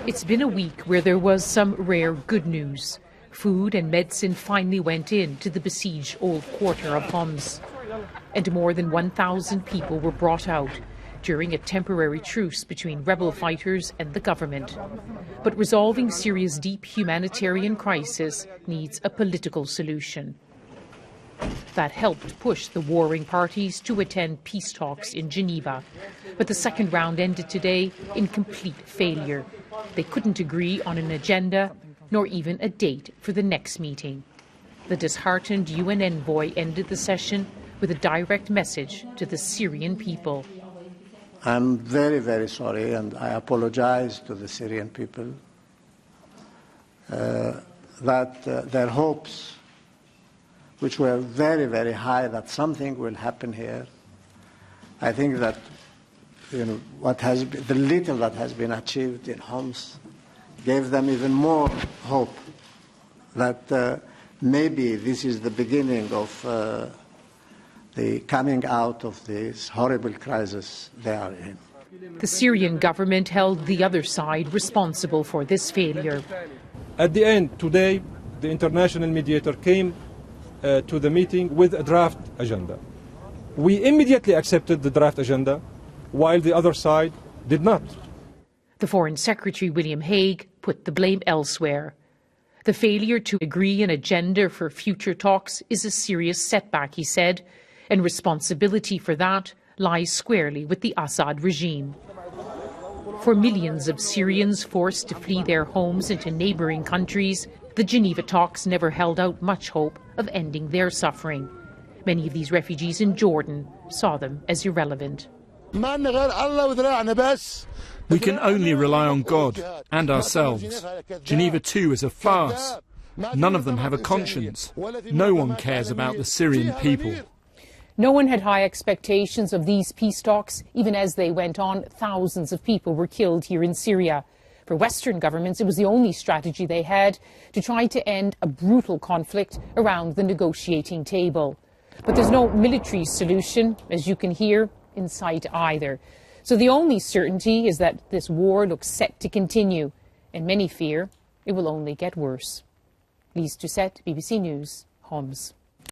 It's been a week where there was some rare good news. Food and medicine finally went in to the besieged old quarter of Homs. And more than 1,000 people were brought out during a temporary truce between rebel fighters and the government. But resolving Syria's deep humanitarian crisis needs a political solution. That helped push the warring parties to attend peace talks in Geneva. But the second round ended today in complete failure. They couldn't agree on an agenda, nor even a date for the next meeting. The disheartened UN envoy ended the session with a direct message to the Syrian people. I'm very, very sorry, and I apologize to the Syrian people that their hopes, which were very, very high that something will happen here. I think that the little that has been achieved in Homs gave them even more hope that maybe this is the beginning of the coming out of this horrible crisis they are in. The Syrian government held the other side responsible for this failure. At the end, today, the international mediator came to the meeting with a draft agenda. We immediately accepted the draft agenda, while the other side did not. The Foreign Secretary, William Hague, put the blame elsewhere. The failure to agree an agenda for future talks is a serious setback, he said, and responsibility for that lies squarely with the Assad regime. For millions of Syrians forced to flee their homes into neighbouring countries, the Geneva talks never held out much hope of ending their suffering. Many of these refugees in Jordan saw them as irrelevant. We can only rely on God and ourselves. Geneva too is a farce. None of them have a conscience. No one cares about the Syrian people. No one had high expectations of these peace talks. Even as they went on, thousands of people were killed here in Syria. For Western governments, it was the only strategy they had to try to end a brutal conflict around the negotiating table. But there's no military solution, as you can hear, in sight either. So the only certainty is that this war looks set to continue, and many fear it will only get worse. Lise Doucette, BBC News, Homs.